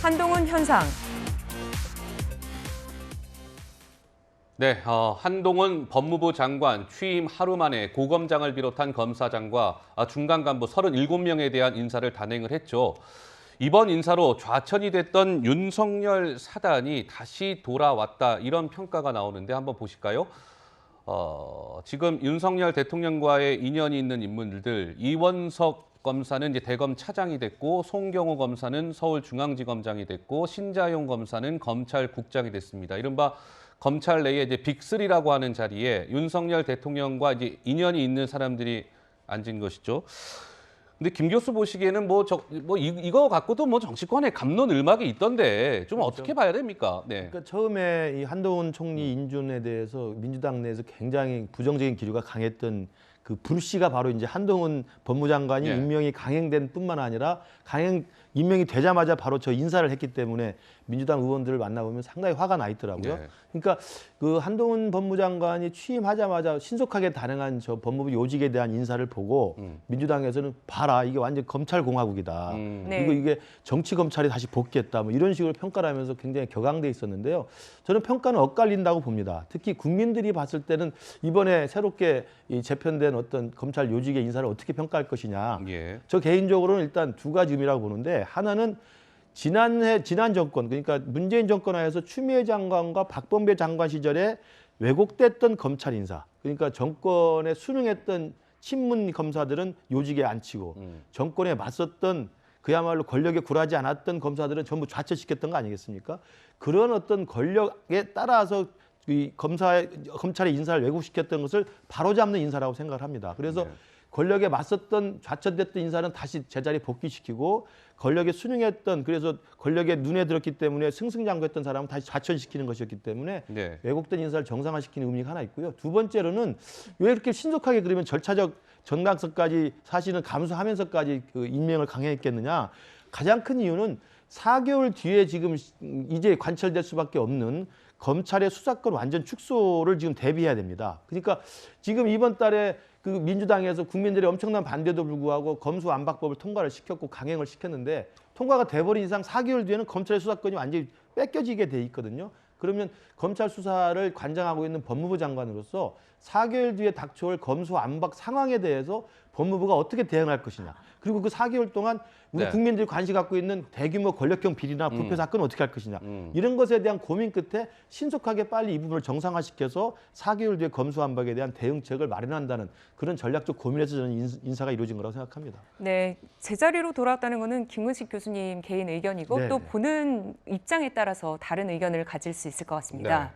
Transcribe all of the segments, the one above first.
한동훈 현상. 네, 한동훈 법무부 장관 취임 하루 만에 고검장을 비롯한 검사장과 중간 간부 37명에 대한 인사를 단행을 했죠. 이번 인사로 좌천이 됐던 윤석열 사단이 다시 돌아왔다, 이런 평가가 나오는데 한번 보실까요? 지금 윤석열 대통령과의 인연이 있는 인물들, 이원석 검사는 이제 대검 차장이 됐고, 송경호 검사는 서울중앙지검장이 됐고, 신자용 검사는 검찰국장이 됐습니다. 이른바 검찰 내에 이제 빅3라고 하는 자리에 윤석열 대통령과 이제 인연이 있는 사람들이 앉은 것이죠. 근데 김 교수 보시기에는 이거 갖고도 뭐 정치권에 갑론을막이 있던데 좀 그렇죠. 어떻게 봐야 됩니까? 네. 그러니까 처음에 이 한동훈 총리 인준에 대해서 민주당 내에서 굉장히 부정적인 기류가 강했던 그 불씨가 바로 이제 한동훈 법무장관이 임명이 강행된 뿐만 아니라 임명이 되자마자 바로 저 인사를 했기 때문에 민주당 의원들을 만나보면 상당히 화가 나 있더라고요. 그러니까 그 한동훈 법무장관이 취임하자마자 신속하게 단행한 저 법무부 요직에 대한 인사를 보고 민주당에서는 봐라, 이게 완전 검찰공화국이다. 그리고 이게 정치검찰이 다시 복귀했다, 뭐 이런 식으로 평가를 하면서 굉장히 격앙돼 있었는데요. 저는 평가는 엇갈린다고 봅니다. 특히 국민들이 봤을 때는 이번에 새롭게 이 재편된 어떤 검찰 요직의 인사를 어떻게 평가할 것이냐. 저 개인적으로는 일단 두 가지 의미라고 보는데, 하나는 지난 정권, 그러니까 문재인 정권 하에서 추미애 장관과 박범계 장관 시절에 왜곡됐던 검찰 인사, 그러니까 정권에 순응했던 친문 검사들은 요직에 앉히고 정권에 맞섰던 그야말로 권력에 굴하지 않았던 검사들은 전부 좌천시켰던 거 아니겠습니까? 그런 어떤 권력에 따라서 이 검찰의 인사를 왜곡시켰던 것을 바로잡는 인사라고 생각을 합니다. 그래서 권력에 맞섰던 좌천됐던 인사는 다시 제자리에 복귀시키고, 권력에 순응했던, 그래서 권력에 눈에 들었기 때문에 승승장구했던 사람은 다시 좌천시키는 것이었기 때문에 왜곡된 인사를 정상화시키는 의미가 하나 있고요. 두 번째로는 왜 이렇게 신속하게 그러면 절차적 정당성까지 사실은 감수하면서까지 그 임명을 강행했겠느냐. 가장 큰 이유는 4개월 뒤에 지금 이제 관철될 수밖에 없는 검찰의 수사권 완전 축소를 지금 대비해야 됩니다. 그러니까 지금 이번 달에 그 민주당에서 국민들의 엄청난 반대도 불구하고 검수완박법을 통과를 시켰고 강행을 시켰는데, 통과가 돼버린 이상 4개월 뒤에는 검찰의 수사권이 완전히 뺏겨지게 돼 있거든요. 그러면 검찰 수사를 관장하고 있는 법무부 장관으로서 4개월 뒤에 닥쳐올 검수완박 상황에 대해서 법무부가 어떻게 대응할 것이냐. 그리고 그 4개월 동안 우리 국민들이 관심 갖고 있는 대규모 권력형 비리나 부패 사건은 어떻게 할 것이냐. 이런 것에 대한 고민 끝에 신속하게 빨리 이 부분을 정상화시켜서 4개월 뒤에 검수완박에 대한 대응책을 마련한다는 그런 전략적 고민에서 저는 인사가 이루어진 거라고 생각합니다. 네, 제자리로 돌아왔다는 것은 김은식 교수님 개인 의견이고 또 보는 입장에 따라서 다른 의견을 가질 수 있을 것 같습니다.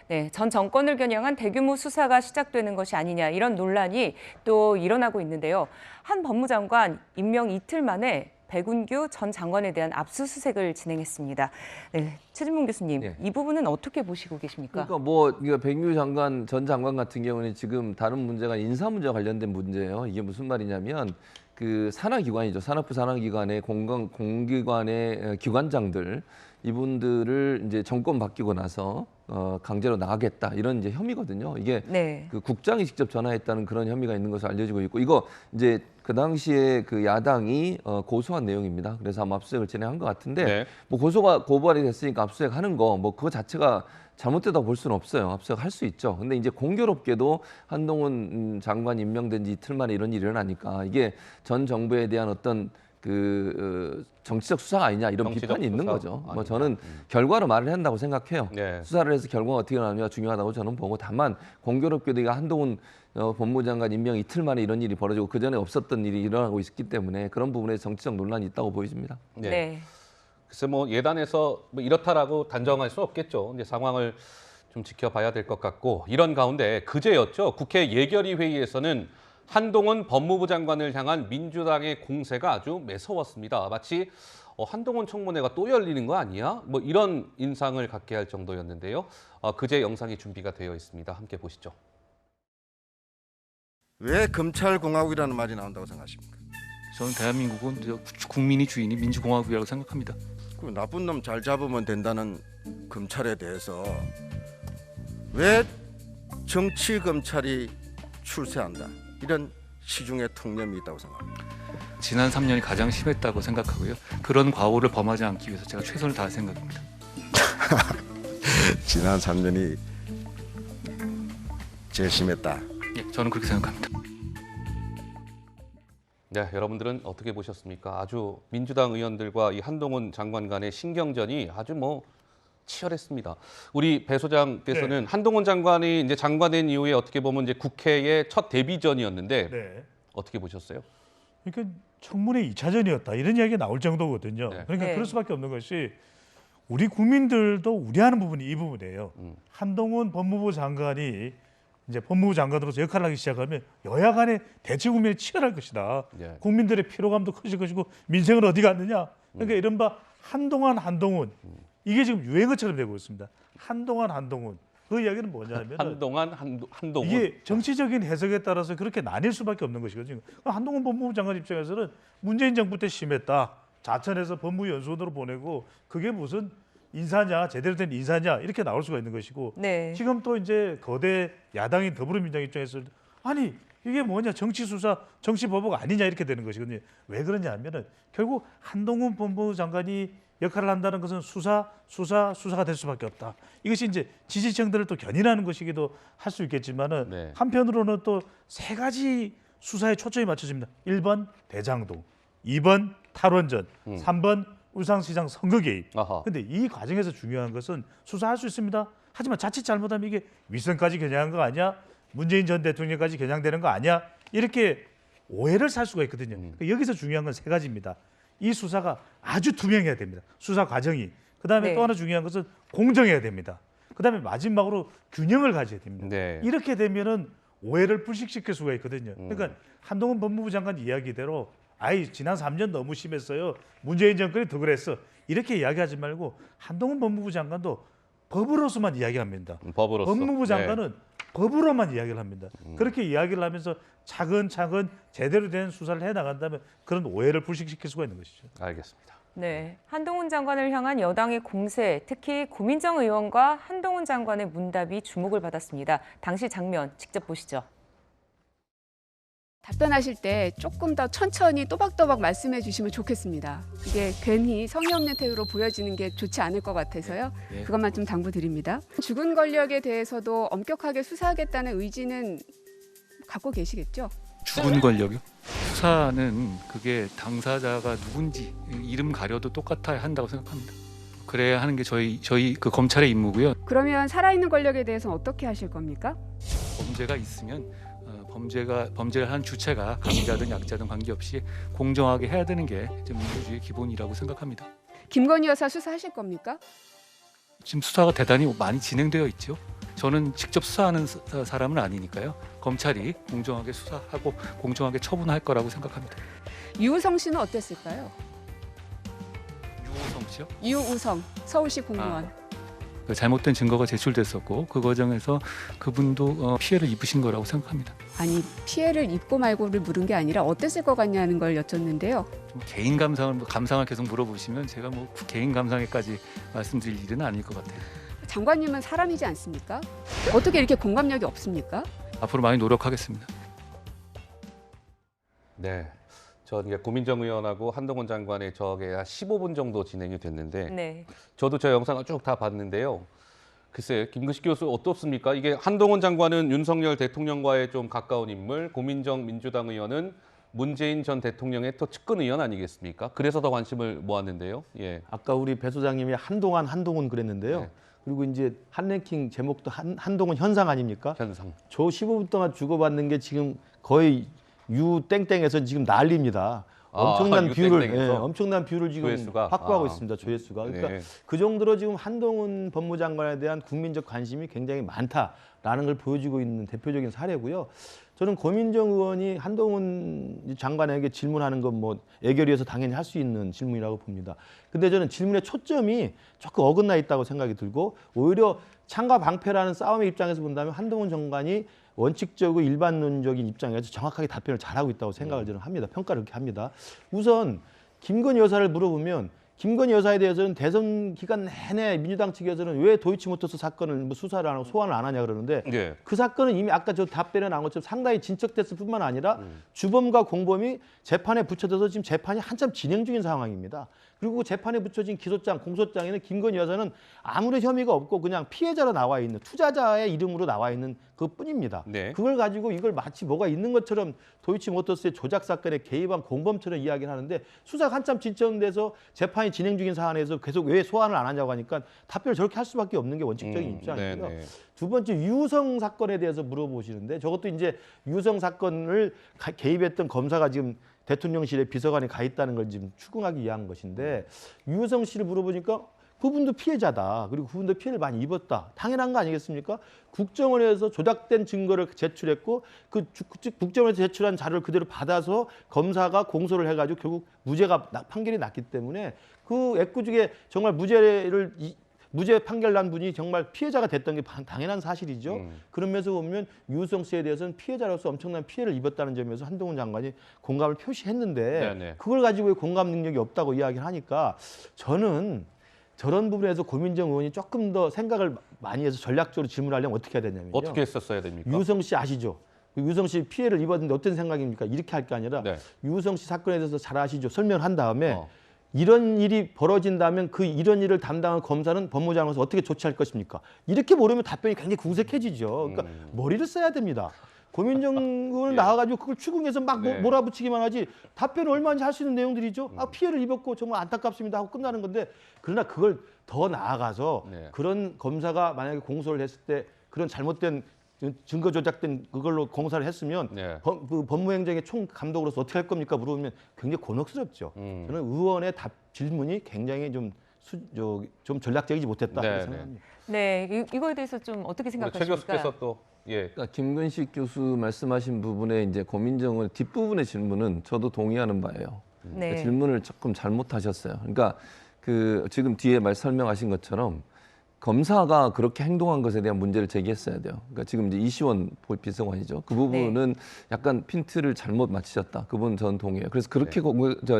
네, 전 정권을 겨냥한 대규모 수사가 시작되는 것이 아니냐, 이런 논란이 또 일어나고 있는데요. 한 법무장관 임명 이틀 만에 백운규 전 장관에 대한 압수수색을 진행했습니다. 네, 최진봉 교수님, 이 부분은 어떻게 보시고 계십니까? 그러니까 백운규 장관 전 장관 같은 경우는 지금 다른 문제가 인사 문제와 관련된 문제예요. 이게 무슨 말이냐면 그 산하기관이죠. 산업부 산하기관의 공기관의 기관장들, 이분들을 이제 정권 바뀌고 나서 강제로 나가겠다, 이런 이제 혐의거든요. 이게 그 국장이 직접 전화했다는 그런 혐의가 있는 것으로 알려지고 있고, 이거 이제 그 당시에 그 야당이 고소한 내용입니다. 그래서 아마 압수수색을 진행한 것 같은데 뭐 고발이 됐으니까 압수수색하는 거 뭐 그거 자체가 잘못되다고 볼 수는 없어요. 압수수색할 수 있죠. 근데 이제 공교롭게도 한동훈 장관 임명된 지 이틀 만에 이런 일이 일어나니까 이게 전 정부에 대한 어떤 그 정치적 수사가 아니냐, 이런 비판이 있는 거죠. 뭐 저는 결과로 말을 한다고 생각해요. 수사를 해서 결과가 어떻게 나오느냐가 중요하다고 저는 보고, 다만 공교롭게도 이거 한동훈 법무장관 임명 이틀 만에 이런 일이 벌어지고 그 전에 없었던 일이 일어나고 있기 때문에 그런 부분에 정치적 논란이 있다고 보여집니다. 글쎄 뭐 예단해서 뭐 이렇다라고 단정할 수 없겠죠. 근데 상황을 좀 지켜봐야 될 것 같고, 이런 가운데 그제였죠. 국회 예결위 회의에서는 한동훈 법무부 장관을 향한 민주당의 공세가 아주 매서웠습니다. 마치 한동훈 청문회가 또 열리는 거 아니야? 뭐 이런 인상을 갖게 할 정도였는데요. 그제 영상이 준비가 되어 있습니다. 함께 보시죠. 왜 검찰공화국이라는 말이 나온다고 생각하십니까? 저는 대한민국은 국민이 주인이 민주공화국이라고 생각합니다. 그 나쁜 놈 잘 잡으면 된다는 검찰에 대해서 왜 정치 검찰이 출세한다, 이런 시중에 통념이 있다고 생각합니다. 지난 3년이 가장 심했다고 생각하고요. 그런 과오를 범하지 않기 위해서 제가 최선을 다할 생각입니다. 지난 3년이 제일 심했다. 예, 저는 그렇게 생각합니다. 네, 여러분들은 어떻게 보셨습니까? 아주 민주당 의원들과 이 한동훈 장관 간의 신경전이 아주 뭐 치열했습니다. 우리 배 소장께서는 한동훈 장관이 이제 장관된 이후에 어떻게 보면 이제 국회의 첫 데뷔전이었는데 네. 어떻게 보셨어요? 그러니까 청문회 2차전이었다 이런 이야기가 나올 정도거든요. 네. 그러니까 네. 그럴 수밖에 없는 것이 우리 국민들도 우려하는 부분이 이 부분이에요. 한동훈 법무부 장관이 이제 법무부 장관으로서 역할을 하기 시작하면 여야 간의 대치 국면이 치열할 것이다. 네. 국민들의 피로감도 커질 것이고 민생은 어디 갔느냐. 그러니까 이른바 한동훈 이게 지금 유행어처럼 되고 있습니다. 한동훈 그 이야기는 뭐냐면 한동훈 이게 정치적인 해석에 따라서 그렇게 나뉠 수밖에 없는 것이거든요. 한동훈 법무부 장관 입장에서는 문재인 정부 때 심했다. 자천해서 법무연수원으로 보내고 그게 무슨 인사냐 제대로 된 인사냐 이렇게 나올 수가 있는 것이고 네. 지금 또 이제 거대 야당인 더불어민주당 입장에서 아니 이게 뭐냐 정치 수사 정치 보복 아니냐 이렇게 되는 것이거든요. 왜 그러냐 하면은 결국 한동훈 법무부 장관이 역할을 한다는 것은 수사가 될 수밖에 없다. 이것이 이제 지지층들을 또 견인하는 것이기도 할 수 있겠지만은 네. 한편으로는 또 세 가지 수사에 초점이 맞춰집니다. 1번 대장동, 2번 탈원전, 3번 울산시장 선거 개입. 아하. 근데 이 과정에서 중요한 것은 수사할 수 있습니다. 하지만 자칫 잘못하면 이게 위선까지 겨냥한 거 아니야? 문재인 전 대통령까지 겨냥되는 거 아니야? 이렇게 오해를 살 수가 있거든요. 여기서 중요한 건 세 가지입니다. 이 수사가 아주 투명해야 됩니다. 수사 과정이. 그다음에 네. 또 하나 중요한 것은 공정해야 됩니다. 그다음에 마지막으로 균형을 가져야 됩니다. 네. 이렇게 되면은 오해를 불식시킬 수가 있거든요. 그러니까 한동훈 법무부 장관 이야기대로 아이 지난 3년 너무 심했어요. 문재인 정권이 더 그랬어. 이렇게 이야기하지 말고 한동훈 법무부 장관도 법으로서만 이야기합니다. 법으로서. 법무부 장관은 법으로만 이야기를 합니다. 그렇게 이야기를 하면서 차근차근 제대로 된 수사를 해나간다면 그런 오해를 불식시킬 수가 있는 것이죠. 네, 알겠습니다. 네, 한동훈 장관을 향한 여당의 공세, 특히 고민정 의원과 한동훈 장관의 문답이 주목을 받았습니다. 당시 장면 직접 보시죠. 답변하실 때 조금 더 천천히 또박또박 말씀해 주시면 좋겠습니다. 이게 괜히 성의 없는 태도로 보여지는 게 좋지 않을 것 같아서요. 예. 그것만 좀 당부드립니다. 죽은 권력에 대해서도 엄격하게 수사하겠다는 의지는 갖고 계시겠죠? 죽은 권력이요? 수사는 그게 당사자가 누군지 이름 가려도 똑같아야 한다고 생각합니다. 그래야 하는 게 저희 그 검찰의 임무고요. 그러면 살아있는 권력에 대해서는 어떻게 하실 겁니까? 범죄가 있으면 범죄를 한 주체가 강자든 약자든 관계없이 공정하게 해야 되는 게 이제 민주주의의 기본이라고 생각합니다. 김건희 여사 수사하실 겁니까? 지금 수사가 대단히 많이 진행되어 있죠. 저는 직접 수사하는 사람은 아니니까요. 검찰이 공정하게 수사하고 공정하게 처분할 거라고 생각합니다. 유우성 씨는 어땠을까요? 유호성 씨요? 유우성 서울시 공무원. 그 잘못된 증거가 제출됐었고 그 과정에서 그분도 피해를 입으신 거라고 생각합니다. 아니 피해를 입고 말고를 물은 게 아니라 어땠을 것 같냐는 걸 여쭸는데요. 좀 개인 감상을 계속 물어보시면 제가 뭐 개인 감상에까지 말씀드릴 일은 아닐 것 같아요. 장관님은 사람이지 않습니까? 어떻게 이렇게 공감력이 없습니까? 앞으로 많이 노력하겠습니다. 네. 저 이제 고민정 의원하고 한동훈 장관의 저게 한 15분 정도 진행이 됐는데 네. 저도 저 영상을 쭉 다 봤는데요. 글쎄, 김근식 교수 어떻습니까? 이게 한동훈 장관은 윤석열 대통령과의 좀 가까운 인물, 고민정 민주당 의원은 문재인 전 대통령의 또 측근 의원 아니겠습니까? 그래서 더 관심을 모았는데요. 예. 아까 우리 배 소장님이 한동훈 그랬는데요. 네. 그리고 이제 한 랭킹 제목도 한동훈 현상 아닙니까? 현상. 저 15분 동안 주고받는 게 지금 거의 유 땡땡에서 지금 난리입니다. 엄청난 유 뷰를 땡땡에서? 엄청난 뷰를 지금 조회수가? 확보하고 아. 있습니다. 조회수가. 그러니까 네. 그 정도로 지금 한동훈 법무장관에 대한 국민적 관심이 굉장히 많다라는 걸 보여주고 있는 대표적인 사례고요. 저는 고민정 의원이 한동훈 장관에게 질문하는 건 뭐 애결위에서 당연히 할 수 있는 질문이라고 봅니다. 근데 저는 질문의 초점이 조금 어긋나 있다고 생각이 들고 오히려 창과 방패라는 싸움의 입장에서 본다면 한동훈 장관이 원칙적이고 일반론적인 입장에서 정확하게 답변을 잘하고 있다고 생각을 저는 합니다. 평가를 그렇게 합니다. 우선 김건희 여사를 물어보면 김건희 여사에 대해서는 대선 기간 내내 민주당 측에서는 왜 도이치모터스 사건을 뭐 수사를 안 하고 소환을 안 하냐 그러는데 예. 그 사건은 이미 아까 저 답변에 나온 것처럼 상당히 진척됐을 뿐만 아니라 주범과 공범이 재판에 붙여져서 지금 재판이 한참 진행 중인 상황입니다. 그리고 재판에 붙여진 기소장, 공소장에는 김건희 여사는 아무런 혐의가 없고 그냥 피해자로 나와 있는 투자자의 이름으로 나와 있는 그뿐입니다. 네. 그걸 가지고 이걸 마치 뭐가 있는 것처럼 도이치모터스의 조작 사건에 개입한 공범처럼 이야기를 하는데 수사가 한참 진척돼서 재판이 진행 중인 사안에서 계속 왜 소환을 안 하냐고 하니까 답변을 저렇게 할 수밖에 없는 게 원칙적인 입장이고요. 네네. 두 번째 유성 사건에 대해서 물어보시는데 저것도 이제 유성 사건을 개입했던 검사가 지금 대통령실에 비서관이 가 있다는 걸 지금 추궁하기 위한 것인데 유성 씨를 물어보니까 그분도 피해자다. 그리고 그분도 피해를 많이 입었다. 당연한 거 아니겠습니까? 국정원에서 조작된 증거를 제출했고 그 국정원에서 제출한 자료를 그대로 받아서 검사가 공소를 해가지고 결국 무죄가 판결이 났기 때문에 그 애꿎게 정말 무죄 판결 난 분이 정말 피해자가 됐던 게 당연한 사실이죠. 그런 면에서 보면 유성 씨에 대해서는 피해자로서 엄청난 피해를 입었다는 점에서 한동훈 장관이 공감을 표시했는데 네네. 그걸 가지고 왜 공감 능력이 없다고 이야기를 하니까 저는 저런 부분에서 고민정 의원이 조금 더 생각을 많이 해서 전략적으로 질문하려면 어떻게 해야 되냐면요. 어떻게 했었어야 됩니까? 유성 씨 아시죠? 유성 씨 피해를 입었는데 어떤 생각입니까? 이렇게 할 게 아니라 네. 유성 씨 사건에 대해서 잘 아시죠? 설명을 한 다음에 이런 일이 벌어진다면 그 이런 일을 담당한 검사는 법무장관에서 어떻게 조치할 것입니까? 이렇게 물으면 답변이 굉장히 궁색해지죠. 그러니까 머리를 써야 됩니다. 고민정 의원은 나와가지고 그걸 추궁해서 막 네. 몰아붙이기만 하지 답변을 얼마든지 할 수 있는 내용들이죠. 피해를 입었고 정말 안타깝습니다 하고 끝나는 건데 그러나 그걸 더 나아가서 네. 그런 검사가 만약에 공소를 했을 때 그런 잘못된 증거 조작된 그걸로 공사를 했으면 네. 그 법무행정의 총감독으로서 어떻게 할 겁니까? 물어보면 굉장히 곤혹스럽죠. 저는 의원의 질문이 굉장히 좀 전략적이지 못했다 네, 이렇게 생각합니다. 네, 이거에 대해서 좀 어떻게 최 생각하십니까? 교수께서 또 예. 그러니까 김근식 교수 말씀하신 부분에 이제 고민정의 뒷부분의 질문은 저도 동의하는 바예요. 네. 질문을 조금 잘못하셨어요. 그러니까 그 지금 뒤에 설명하신 것처럼 검사가 그렇게 행동한 것에 대한 문제를 제기했어야 돼요. 그러니까 지금 이제 이시원 비서관이죠. 그 부분은 약간 핀트를 잘못 맞히셨다. 그 부분 저는 동의해요. 그래서 그렇게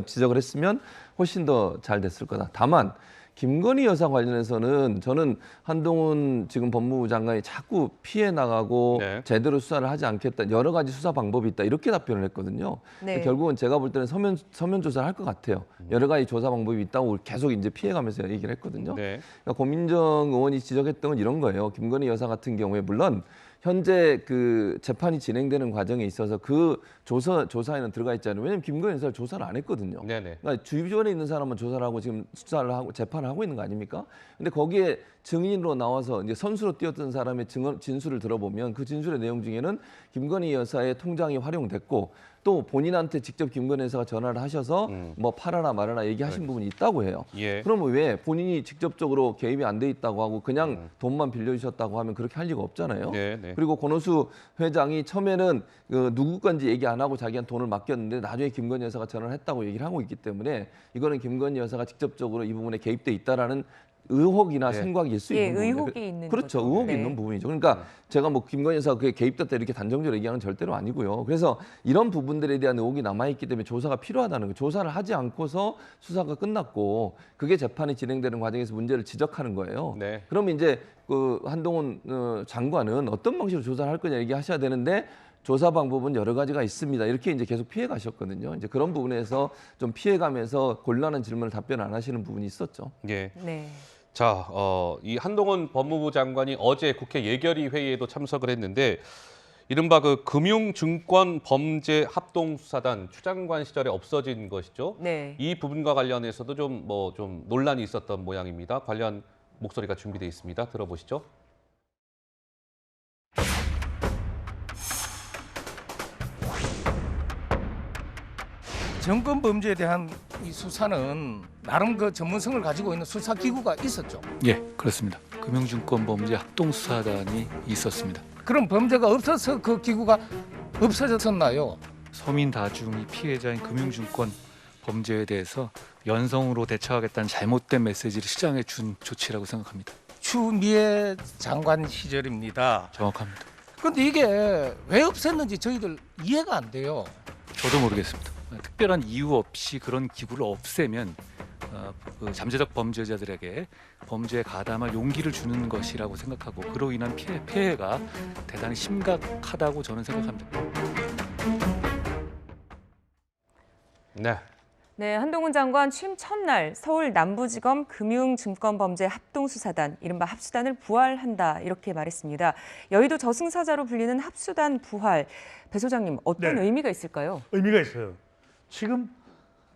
지적을 했으면 훨씬 더 잘 됐을 거다. 다만 김건희 여사 관련해서는 저는 한동훈 지금 법무부 장관이 자꾸 피해 나가고 네. 제대로 수사를 하지 않겠다. 여러 가지 수사 방법이 있다. 이렇게 답변을 했거든요. 네. 결국은 제가 볼 때는 서면 조사를 할 것 같아요. 여러 가지 조사 방법이 있다고 계속 이제 피해가면서 얘기를 했거든요. 네. 그러니까 고민정 의원이 지적했던 건 이런 거예요. 김건희 여사 같은 경우에 물론 현재 그 재판이 진행되는 과정에 있어서 그 조사에는 들어가 있잖아요. 왜냐하면 김건희 여사를 조사를 안 했거든요. 네네. 그러니까 주변에 있는 사람은 조사를 하고 지금 수사를 하고 재판을 하고 있는 거 아닙니까? 근데 거기에 증인으로 나와서 이제 선수로 뛰었던 사람의 진술을 들어보면 그 진술의 내용 중에는 김건희 여사의 통장이 활용됐고 또 본인한테 직접 김건희 여사가 전화를 하셔서 뭐 팔아라 말아라 얘기하신 부분이 있다고 해요. 예. 그러면 왜 본인이 직접적으로 개입이 안 돼 있다고 하고 그냥 돈만 빌려주셨다고 하면 그렇게 할 리가 없잖아요. 네. 그리고 권오수 회장이 처음에는 누구 건지 얘기 안 하고 자기한테 돈을 맡겼는데 나중에 김건희 여사가 전화를 했다고 얘기를 하고 있기 때문에 이거는 김건희 여사가 직접적으로 이 부분에 개입돼 있다라는 의혹이나 네. 생각일 수 있는 부분이에요. 의혹이 있는 그렇죠. 거죠. 의혹이 네. 있는 부분이죠. 그러니까 제가 뭐 김건희 여사가 그게 개입됐다 이렇게 단정적으로 얘기하는 절대로 아니고요. 그래서 이런 부분들에 대한 의혹이 남아있기 때문에 조사가 필요하다는 거예요. 조사를 하지 않고서 수사가 끝났고 그게 재판이 진행되는 과정에서 문제를 지적하는 거예요. 네. 그러면 이제 그 한동훈 장관은 어떤 방식으로 조사를 할 거냐 얘기하셔야 되는데 조사 방법은 여러 가지가 있습니다. 이렇게 이제 계속 피해 가셨거든요. 이제 그런 부분에서 좀 피해 가면서 곤란한 질문을 답변 안 하시는 부분이 있었죠. 예. 네. 자, 이 한동훈 법무부 장관이 어제 국회 예결위 회의에도 참석을 했는데 이른바 그 금융증권범죄합동수사단 추 장관 시절에 없어진 것이죠. 네. 이 부분과 관련해서도 좀 논란이 있었던 모양입니다. 관련 목소리가 준비되어 있습니다. 들어보시죠. 정권 범죄에 대한 이 수사는 나름 그 전문성을 가지고 있는 수사 기구가 있었죠. 예, 그렇습니다. 금융증권범죄 합동수사단이 있었습니다. 그럼 범죄가 없어서 그 기구가 없어졌었나요? 서민 다중이 피해자인 금융증권 범죄에 대해서 연성으로 대처하겠다는 잘못된 메시지를 시장에 준 조치라고 생각합니다. 추미애 장관 시절입니다. 정확합니다. 그런데 이게 왜 없앴는지 저희들 이해가 안 돼요. 저도 모르겠습니다. 특별한 이유 없이 그런 기구를 없애면 그 잠재적 범죄자들에게 범죄에 가담할 용기를 주는 것이라고 생각하고 그로 인한 피해가 대단히 심각하다고 저는 생각합니다. 네. 네, 한동훈 장관 취임 첫날 서울 남부지검 금융증권범죄 합동수사단, 이른바 합수단을 부활한다 이렇게 말했습니다. 여의도 저승사자로 불리는 합수단 부활, 배 소장님 어떤 네. 의미가 있을까요? 의미가 있어요. 지금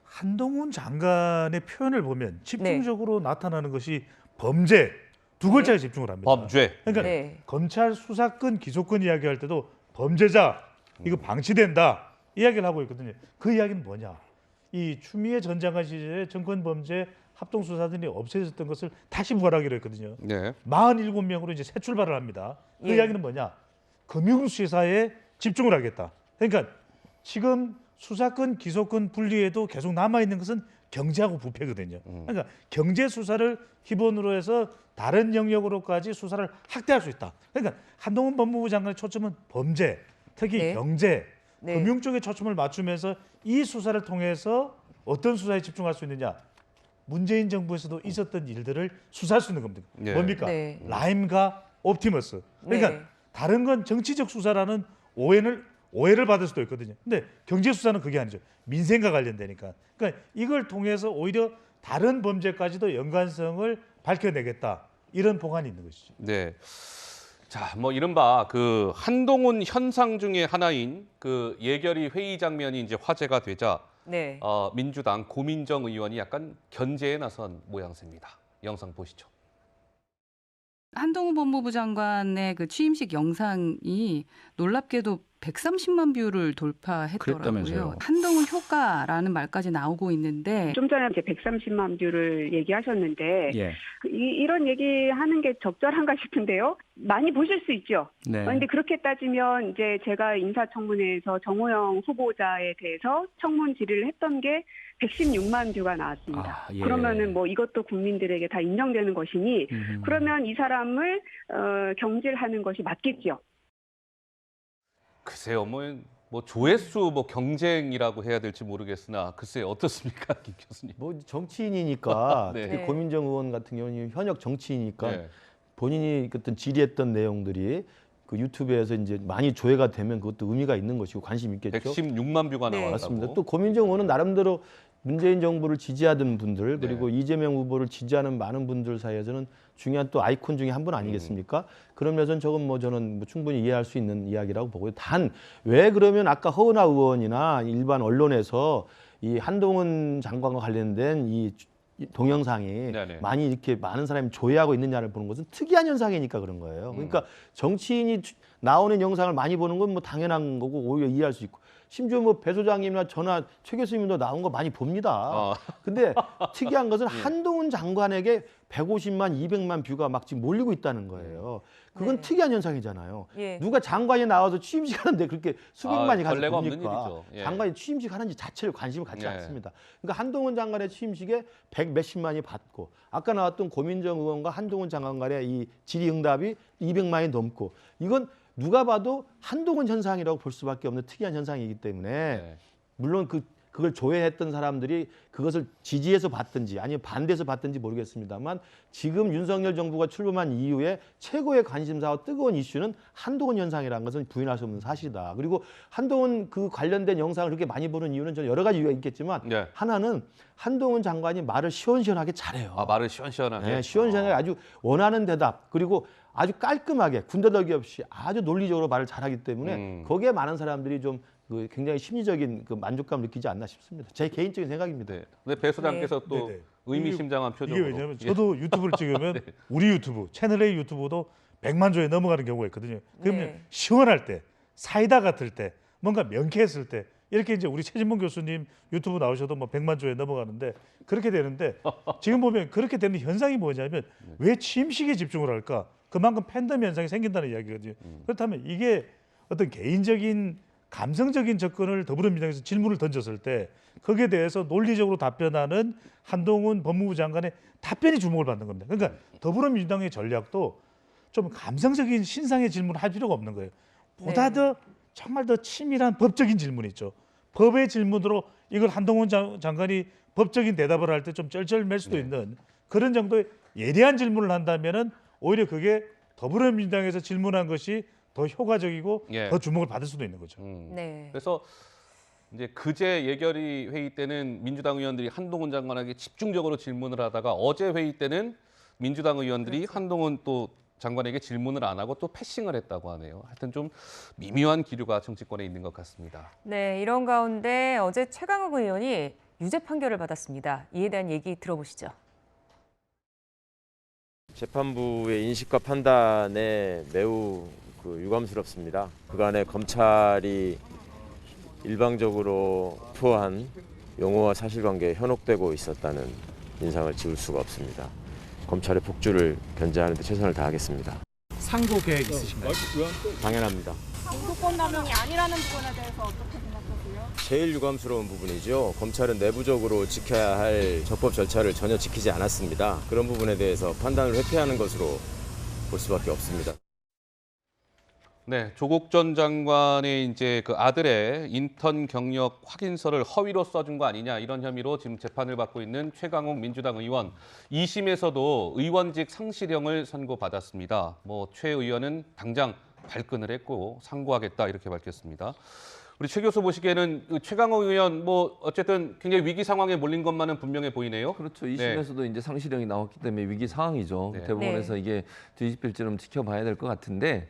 한동훈 장관의 표현을 보면 집중적으로 나타나는 것이 범죄 두 글자에 집중을 합니다. 범죄. 그러니까 네. 검찰 수사권, 기소권 이야기할 때도 범죄자 이거 방치된다 이야기를 하고 있거든요. 그 이야기는 뭐냐? 이 추미애 전 장관 시절에 정권 범죄 합동수사단이 없어졌던 것을 다시 부활하기로 했거든요. 네. 47명으로 이제 새 출발을 합니다. 그 예. 이야기는 뭐냐? 금융수사에 집중을 하겠다. 그러니까 지금 수사권, 기소권 분리에도 계속 남아있는 것은 경제하고 부패거든요. 그러니까 경제 수사를 기본으로 해서 다른 영역으로까지 수사를 확대할 수 있다. 그러니까 한동훈 법무부 장관의 초점은 범죄, 특히 네. 경제, 네. 금융 쪽에 초점을 맞추면서 이 수사를 통해서 어떤 수사에 집중할 수 있느냐? 문재인 정부에서도 있었던 일들을 수사할 수 있는 겁니다. 네. 뭡니까? 네. 라임과 옵티머스. 그러니까 네. 다른 건 정치적 수사라는 오해를 받을 수도 있거든요. 근데 경제 수사는 그게 아니죠. 민생과 관련되니까. 그러니까 이걸 통해서 오히려 다른 범죄까지도 연관성을 밝혀내겠다. 이런 보관이 있는 것이죠. 네. 자, 뭐 이른바 그 한동훈 현상 중에 하나인 그 예결위 회의 장면이 이제 화제가 되자 네. 민주당 고민정 의원이 약간 견제에 나선 모양새입니다. 영상 보시죠. 한동훈 법무부 장관의 그 취임식 영상이 놀랍게도 130만 뷰를 돌파했더라고요. 그랬다면서요. 한동훈 효과라는 말까지 나오고 있는데 좀 전에 이제 130만 뷰를 얘기하셨는데 예. 이런 얘기하는 게 적절한가 싶은데요. 많이 보실 수 있죠. 네. 그런데 그렇게 따지면 이제 제가 인사청문회에서 정호영 후보자에 대해서 청문 질의를 했던 게 116만 뷰가 나왔습니다. 아, 예. 그러면은 뭐 이것도 국민들에게 다 인정되는 것이니 그러면 이 사람을 경질하는 것이 맞겠죠. 글쎄요, 뭐 조회수 뭐 경쟁이라고 해야 될지 모르겠으나 글쎄 어떻습니까, 김 교수님? 뭐 정치인이니까 네. 특히 네. 고민정 의원 같은 경우는 현역 정치인이니까 네. 본인이 그때 질의했던 내용들이 그 유튜브에서 이제 많이 조회가 되면 그것도 의미가 있는 것이고 관심 있겠죠. 116만 뷰가 네. 나왔다고. 맞습니다. 또 고민정 의원은 나름대로 문재인 정부를 지지하던 분들 그리고 이재명 후보를 지지하는 많은 분들 사이에서는 중요한 또 아이콘 중에 한 분 아니겠습니까? 그런 면에서는 저는 뭐 충분히 이해할 수 있는 이야기라고 보고요. 단 왜 그러면 아까 허은하 의원이나 일반 언론에서 이 한동훈 장관과 관련된 이 동영상이 네네. 많이 이렇게 많은 사람이 조회하고 있느냐를 보는 것은 특이한 현상이니까 그런 거예요. 그러니까 정치인이 나오는 영상을 많이 보는 건 뭐 당연한 거고 오히려 이해할 수 있고 심지어 뭐 배 소장님이나 저나 최 교수님도 나온 거 많이 봅니다. 근데 특이한 것은 한동훈 장관에게 150만, 200만 뷰가 막 지금 몰리고 있다는 거예요. 그건 네. 특이한 현상이잖아요. 예. 누가 장관이 나와서 취임식 하는데 그렇게 수백만이 가서 전례가 없는 봅니까? 일이죠. 예. 장관이 취임식 하는지 자체를 관심을 갖지 예. 않습니다. 그러니까 한동훈 장관의 취임식에 100몇십만이 받고 아까 나왔던 고민정 의원과 한동훈 장관 간의 이 질의응답이 200만이 넘고 이건 누가 봐도 한동훈 현상이라고 볼 수밖에 없는 특이한 현상이기 때문에 네. 물론 그걸 조회했던 사람들이 그것을 지지해서 봤든지 아니면 반대해서 봤든지 모르겠습니다만 지금 윤석열 정부가 출범한 이후에 최고의 관심사와 뜨거운 이슈는 한동훈 현상이라는 것은 부인할 수 없는 사실이다. 그리고 한동훈 그 관련된 영상을 그렇게 많이 보는 이유는 저는 여러 가지 이유가 있겠지만 네. 하나는 한동훈 장관이 말을 시원시원하게 잘해요. 말을 시원시원하게. 네, 시원시원하게 아주 원하는 대답 그리고 아주 깔끔하게 군더더기 없이 아주 논리적으로 말을 잘하기 때문에 거기에 많은 사람들이 좀 굉장히 심리적인 그 만족감을 느끼지 않나 싶습니다. 제 개인적인 생각입니다. 네. 근데 배 소장께서 또 네네. 의미심장한 표정으로. 이게 왜냐하면 저도 유튜브를 찍으면 우리 유튜브, 채널A 유튜브도 100만 조에 넘어가는 경우가 있거든요. 그러면 네. 시원할 때, 사이다 같을 때, 뭔가 명쾌했을 때 이렇게 이제 우리 최진봉 교수님 유튜브 나오셔도 뭐 100만 조에 넘어가는데 그렇게 되는데 지금 보면 그렇게 되는 현상이 뭐냐면 왜 취임식에 집중을 할까? 그만큼 팬덤 현상이 생긴다는 이야기거든요. 그렇다면 이게 어떤 개인적인 감성적인 접근을 더불어민주당에서 질문을 던졌을 때 거기에 대해서 논리적으로 답변하는 한동훈 법무부 장관의 답변이 주목을 받는 겁니다. 그러니까 더불어민주당의 전략도 좀 감성적인 신상의 질문을 할 필요가 없는 거예요. 보다 더 정말 더 치밀한 법적인 질문이 있죠. 법의 질문으로 이걸 한동훈 장관이 법적인 대답을 할 때 좀 쩔쩔맬 수도 있는 그런 정도의 예리한 질문을 한다면은 오히려 그게 더불어민주당에서 질문한 것이 더 효과적이고 예. 더 주목을 받을 수도 있는 거죠. 네. 그래서 이제 그제 예결위 회의 때는 민주당 의원들이 한동훈 장관에게 집중적으로 질문을 하다가 어제 회의 때는 민주당 의원들이 한동훈 또 장관에게 질문을 안 하고 또 패싱을 했다고 하네요. 하여튼 좀 미묘한 기류가 정치권에 있는 것 같습니다. 네, 이런 가운데 어제 최강욱 의원이 유죄 판결을 받았습니다. 이에 대한 얘기 들어보시죠. 재판부의 인식과 판단에 매우 유감스럽습니다. 그간에 검찰이 일방적으로 포한 용어와 사실관계에 현혹되고 있었다는 인상을 지울 수가 없습니다. 검찰의 폭주를 견제하는 데 최선을 다하겠습니다. 상고 계획 있으신가요? 당연합니다. 공소권 남용이 아니라는 부분에 대해서 어떻게 생각하세요? 제일 유감스러운 부분이죠. 검찰은 내부적으로 지켜야 할 적법 절차를 전혀 지키지 않았습니다. 그런 부분에 대해서 판단을 회피하는 것으로 볼 수밖에 없습니다. 네, 조국 전 장관의 이제 그 아들의 인턴 경력 확인서를 허위로 써준 거 아니냐 이런 혐의로 지금 재판을 받고 있는 최강욱 민주당 의원 2심에서도 의원직 상실형을 선고받았습니다. 최 의원은 당장 발끈을 했고 상고하겠다 이렇게 밝혔습니다. 우리 최 교수 보시기에는 최강욱 의원 어쨌든 굉장히 위기 상황에 몰린 것만은 분명해 보이네요. 그렇죠. 2심에서도 이제 상실형이 나왔기 때문에 위기 상황이죠. 네. 대법원에서 이게 뒤집힐지는 지켜봐야 될 것 같은데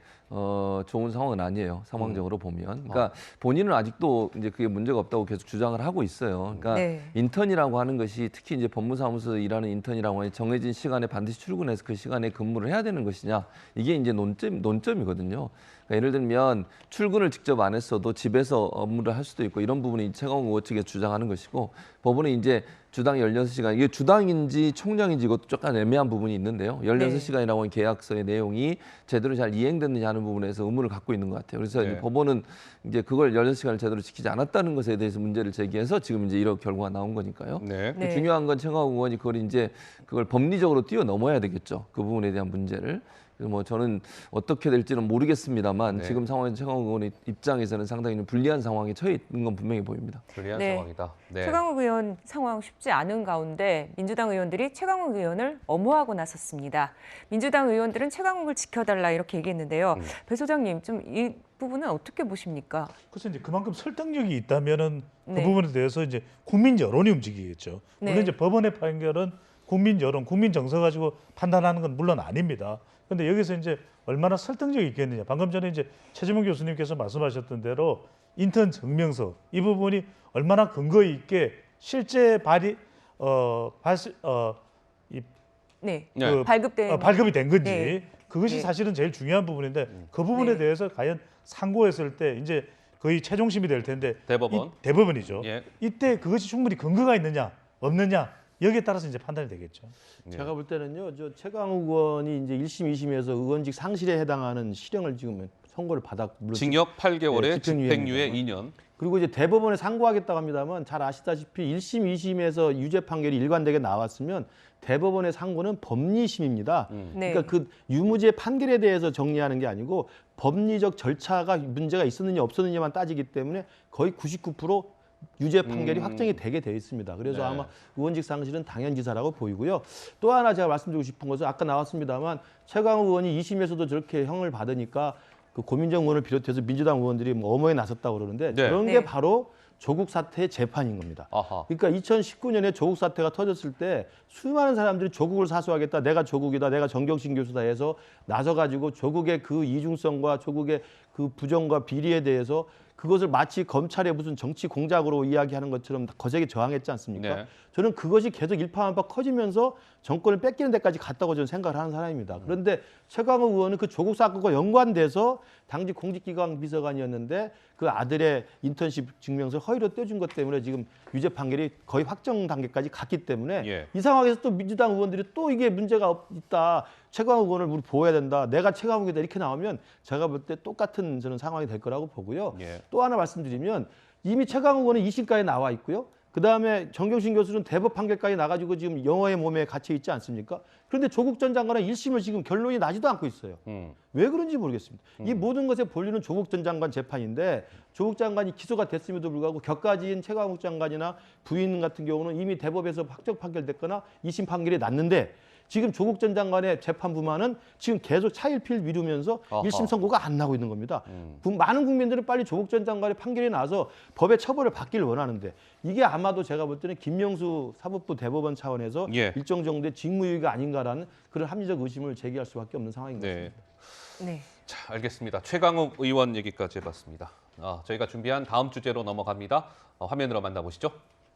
좋은 상황은 아니에요. 상황적으로 보면. 그러니까 본인은 아직도 이제 그게 문제가 없다고 계속 주장을 하고 있어요. 그러니까 네. 인턴이라고 하는 것이 특히 이제 법무사무소에서 일하는 인턴이라고 하는 정해진 시간에 반드시 출근해서 그 시간에 근무를 해야 되는 것이냐 이게 이제 논점이거든요. 그러니까 예를 들면 출근을 직접 안 했어도 집에서 업무를 할 수도 있고 이런 부분이 최강욱 의원 측에 주장하는 것이고 법원은 이제 주당 16시간 이게 주당인지 총장인지 이것도 조금 애매한 부분이 있는데요. 16시간이라고 하는 계약서의 내용이 제대로 잘 이행됐느냐 하는 부분에서 의문을 갖고 있는 것 같아요. 그래서 이제 법원은 이제 그걸 16시간을 제대로 지키지 않았다는 것에 대해서 문제를 제기해서 지금 이제 이런 결과가 나온 거니까요. 네. 중요한 건 최강욱 의원이 그걸 법리적으로 뛰어넘어야 되겠죠. 그 부분에 대한 문제를. 그래서 저는 어떻게 될지는 모르겠습니다만 지금 상황에서 최강욱 의원의 입장에서는 상당히 좀 불리한 상황에 처해 있는 건 분명히 보입니다. 불리한 네. 상황이다. 네. 최강욱 의원 상황 쉽지 않은 가운데 민주당 의원들이 최강욱 의원을 엄호하고 나섰습니다. 민주당 의원들은 최강욱을 지켜달라 이렇게 얘기했는데요. 배 소장님, 좀 이 부분은 어떻게 보십니까? 그래서 이제 그만큼 설득력이 있다면은 네. 그 부분에 대해서 이제 국민 여론이 움직이겠죠. 물론 네. 이제 법원의 판결은 국민 여론, 국민 정서 가지고 판단하는 건 물론 아닙니다. 그런데 여기서 이제 얼마나 설득력이 있겠느냐. 방금 전에 이제 최재문 교수님께서 말씀하셨던 대로 인턴 증명서 이 부분이 얼마나 근거 있게 실제 네. 그 발급된 발급이 된 건지 네. 그것이 네. 사실은 제일 중요한 부분인데 그 부분에 네. 대해서 과연 상고했을 때 이제 거의 최종심이 될 텐데 대법원. 대법원이죠. 예. 이때 그것이 충분히 근거가 있느냐 없느냐 여기에 따라서 이제 판단이 되겠죠. 제가 볼 때는요, 최강욱 의원이 이제 1심, 2심에서 의원직 상실에 해당하는 실형을 지금 선고를 물론 징역 8개월에 집행유예입니다. 집행유예 2년. 그리고 이제 대법원에 상고하겠다고 합니다만 잘 아시다시피 1심, 2심에서 유죄 판결이 일관되게 나왔으면 대법원의 상고는 법리심입니다. 네. 그러니까 그 유무죄 판결에 대해서 정리하는 게 아니고 법리적 절차가 문제가 있었느냐 없었느냐만 따지기 때문에 거의 99% 유죄 판결이 확정이 되게 돼 있습니다. 그래서 네. 아마 의원직 상실은 당연지사라고 보이고요. 또 하나 제가 말씀드리고 싶은 것은 아까 나왔습니다만 최강욱 의원이 2심에서도 저렇게 형을 받으니까 그 고민정 의원을 비롯해서 민주당 의원들이 엄호에 나섰다고 그러는데 네. 그런 게 바로 조국 사태의 재판인 겁니다. 아하. 그러니까 2019년에 조국 사태가 터졌을 때 수많은 사람들이 조국을 사수하겠다, 내가 조국이다, 내가 정경심 교수다 해서 나서가지고 조국의 그 이중성과 조국의 그 부정과 비리에 대해서 그것을 마치 검찰의 무슨 정치 공작으로 이야기하는 것처럼 거세게 저항했지 않습니까? 네. 저는 그것이 계속 일파만파 커지면서 정권을 뺏기는 데까지 갔다고 저는 생각을 하는 사람입니다. 그런데 최강욱 의원은 그 조국 사건과 연관돼서 당시 공직기강 비서관이었는데 그 아들의 인턴십 증명서 허위로 떼준 것 때문에 지금 유죄 판결이 거의 확정 단계까지 갔기 때문에 예. 이 상황에서 또 민주당 의원들이 또 이게 문제가 있다. 최강욱 의원을 우리 보호해야 된다. 내가 최강욱이다 이렇게 나오면 제가 볼 때 똑같은 저는 상황이 될 거라고 보고요. 예. 또 하나 말씀드리면 이미 최강욱 의원은 2심까지 나와 있고요. 그다음에 정경심 교수는 대법 판결까지 나가지고 지금 영어의 몸에 갇혀 있지 않습니까? 그런데 조국 전 장관은 1심을 지금 결론이 나지도 않고 있어요. 왜 그런지 모르겠습니다. 이 모든 것의 본류는 조국 전 장관 재판인데 조국 장관이 기소가 됐음에도 불구하고 격가지인 최강욱 장관이나 부인 같은 경우는 이미 대법에서 확정 판결됐거나 2심 판결이 났는데 지금 조국 전 장관의 재판부만은 지금 계속 차일피일 미루면서 어허. 1심 선고가 안 나고 있는 겁니다. 많은 국민들은 빨리 조국 전 장관의 판결이 나서 법의 처벌을 받기를 원하는데 이게 아마도 제가 볼 때는 김명수 사법부 대법원 차원에서 예. 일정 정도의 직무유기가 아닌가라는 그런 합리적 의심을 제기할 수밖에 없는 상황인 것 네. 같습니다. 네. 자, 알겠습니다. 최강욱 의원 얘기까지 해봤습니다. 저희가 준비한 다음 주제로 넘어갑니다. 화면으로 만나보시죠.